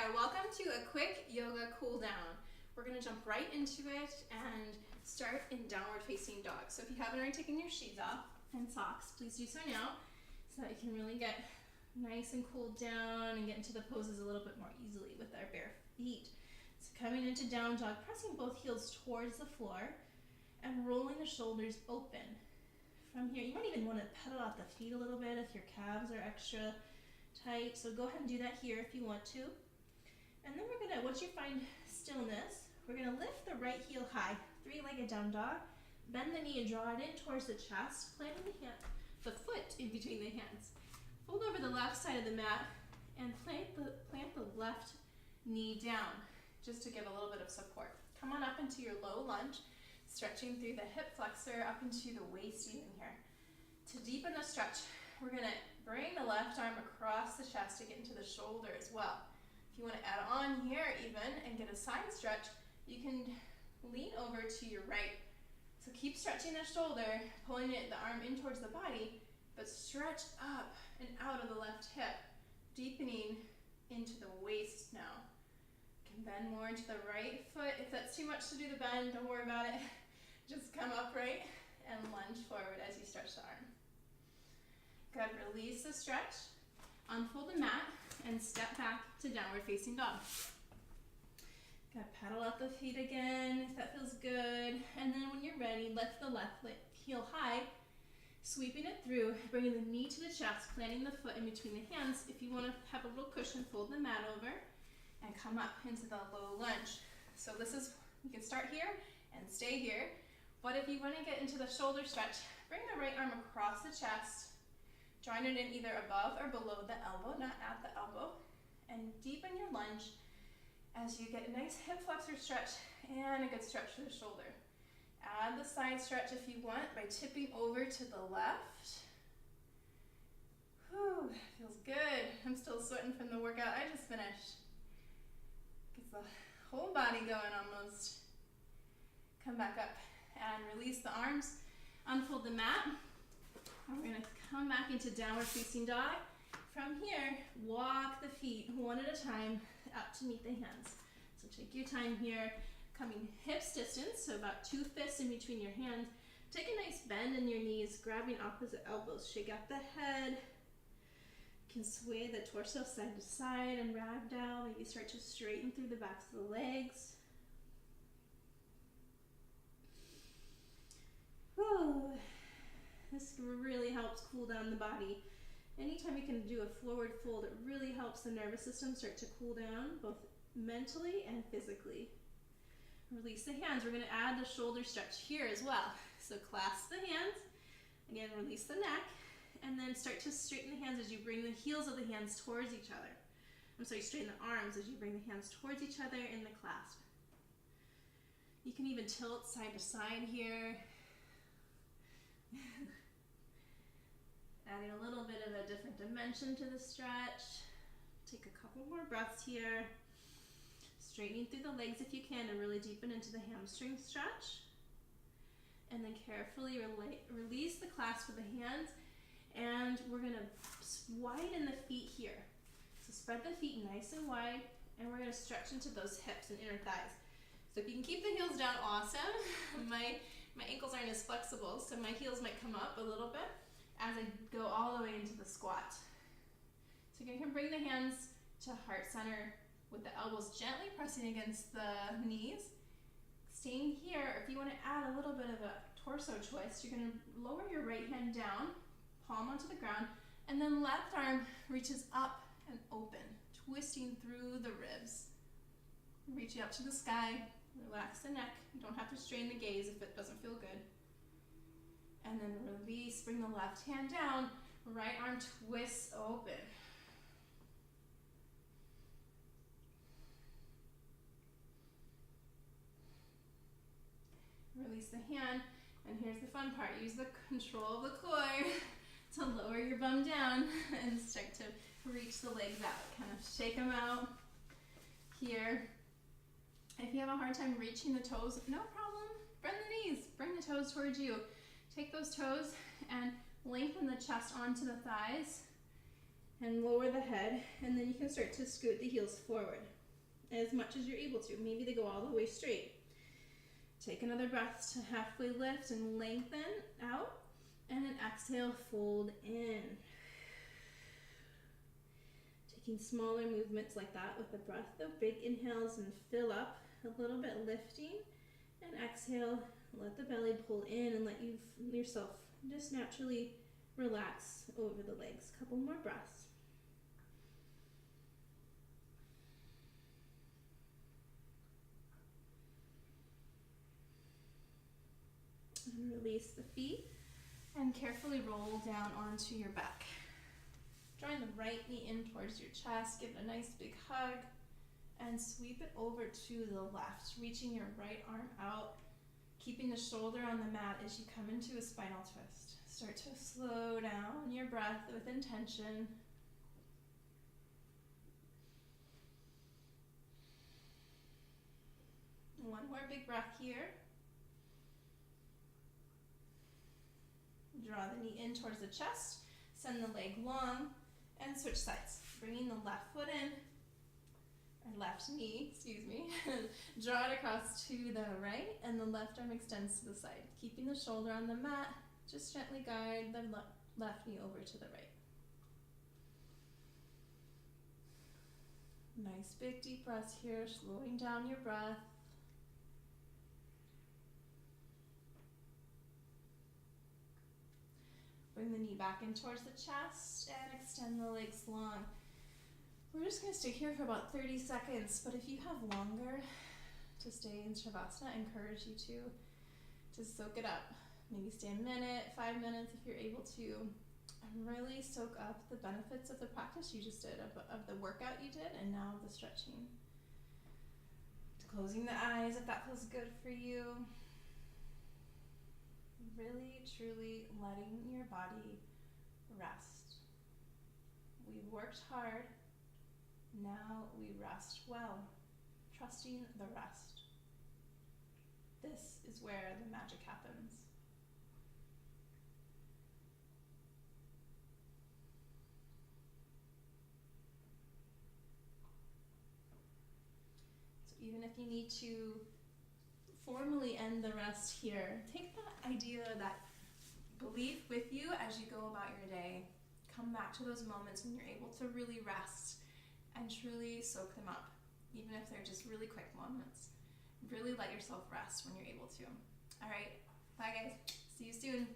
there, welcome to a quick yoga cool down. We're going to jump right into it and start in downward facing dog. So if you haven't already taken your shoes off and socks, please do so now so that you can really get nice and cooled down and get into the poses a little bit more easily with our bare feet. So coming into down dog, pressing both heels towards the floor and rolling the shoulders open. From here, you might even want to pedal out the feet a little bit if your calves are extra tight. So go ahead and do that here if you want to. And then we're gonna, once you find stillness, we're gonna lift the right heel high, three-legged down dog, bend the knee and draw it in towards the chest, planting the foot in between the hands. Fold over the left side of the mat and plant the left knee down, just to give a little bit of support. Come on up into your low lunge, stretching through the hip flexor up into the waist even here. To deepen the stretch, we're gonna bring the left arm across the chest to get into the shoulder as well. If you want to add on here even and get a side stretch, you can lean over to your right. So keep stretching the shoulder, pulling the arm in towards the body, but stretch up and out of the left hip, deepening into the waist now. You can bend more into the right foot. If that's too much to do the bend, don't worry about it. Just come upright and lunge forward as you stretch the arm. Good, release the stretch, unfold the mat, and step back to downward facing dog. Good, paddle out the feet again if that feels good. And then when you're ready, lift the left heel high, sweeping it through, bringing the knee to the chest, planting the foot in between the hands. If you want to have a little cushion, fold the mat over and come up into the low lunge. So this is, you can start here and stay here. But if you want to get into the shoulder stretch, bring the right arm across the chest, join it in either above or below the elbow, not at the elbow, and deepen your lunge as you get a nice hip flexor stretch and a good stretch for the shoulder. Add the side stretch if you want by tipping over to the left. Whew, feels good. I'm still sweating from the workout I just finished. Gets the whole body going almost. Come back up and release the arms, unfold the mat, and we're gonna come back into downward facing dog. From here, walk the feet one at a time up to meet the hands. So take your time here, coming hips distance, so about 2 fists in between your hands. Take a nice bend in your knees, grabbing opposite elbows. Shake out the head. You can sway the torso side to side and ragdoll. Maybe start to straighten through the backs of the legs. Whew. This really helps cool down the body. Anytime you can do a forward fold, it really helps the nervous system start to cool down, both mentally and physically. Release the hands. We're going to add the shoulder stretch here as well. So clasp the hands. Again, release the neck. And then start to straighten the hands as you bring the heels of the hands towards each other. Straighten the arms as you bring the hands towards each other in the clasp. You can even tilt side to side here. Adding a little bit of a different dimension to the stretch. Take a couple more breaths here. Straightening through the legs if you can to really deepen into the hamstring stretch. And then carefully release the clasp of the hands. And we're going to widen the feet here. So spread the feet nice and wide. And we're going to stretch into those hips and inner thighs. So if you can keep the heels down, awesome. My ankles aren't as flexible, so my heels might come up a little bit as I go all the way into the squat. So you can bring the hands to heart center with the elbows gently pressing against the knees. Staying here, if you want to add a little bit of a torso twist, you're going to lower your right hand down, palm onto the ground, and then left arm reaches up and open, twisting through the ribs. Reaching up to the sky, relax the neck. You don't have to strain the gaze if it doesn't feel good. And then release, bring the left hand down, right arm twists open. Release the hand, and here's the fun part. Use the control of the core to lower your bum down and start to reach the legs out. Kind of shake them out here. If you have a hard time reaching the toes, no problem. Bend the knees, bring the toes towards you. Take those toes and lengthen the chest onto the thighs and lower the head, and then you can start to scoot the heels forward as much as you're able to. Maybe they go all the way straight. Take another breath to halfway lift and lengthen out, and then exhale, fold in. Taking smaller movements like that with the breath, though. Big inhales and fill up, a little bit lifting, and exhale, let the belly pull in and let yourself just naturally relax over the legs. Couple more breaths. And release the feet and carefully roll down onto your back. Drawing the right knee in towards your chest, give it a nice big hug, and sweep it over to the left, reaching your right arm out, keeping the shoulder on the mat as you come into a spinal twist. Start to slow down your breath with intention. One more big breath here. Draw the knee in towards the chest, send the leg long, and switch sides. Bringing the left foot in, or left knee, excuse me. Draw it across to the right, and the left arm extends to the side. Keeping the shoulder on the mat, just gently guide the left knee over to the right. Nice big deep breaths here, slowing down your breath. Bring the knee back in towards the chest and extend the legs long. We're just going to stay here for about 30 seconds, but if you have longer to stay in Shavasana, I encourage you to soak it up. Maybe stay a minute, 5 minutes if you're able to, and really soak up the benefits of the practice you just did, of the workout you did, and now the stretching. Closing the eyes if that feels good for you. Really, truly letting your body rest. We've worked hard. Now we rest well, trusting the rest. This is where the magic happens. So even if you need to formally end the rest here, take that idea, that belief with you as you go about your day. Come back to those moments when you're able to really rest and truly soak them up, even if they're just really quick moments. Really let yourself rest when you're able to. All right, bye guys. See you soon.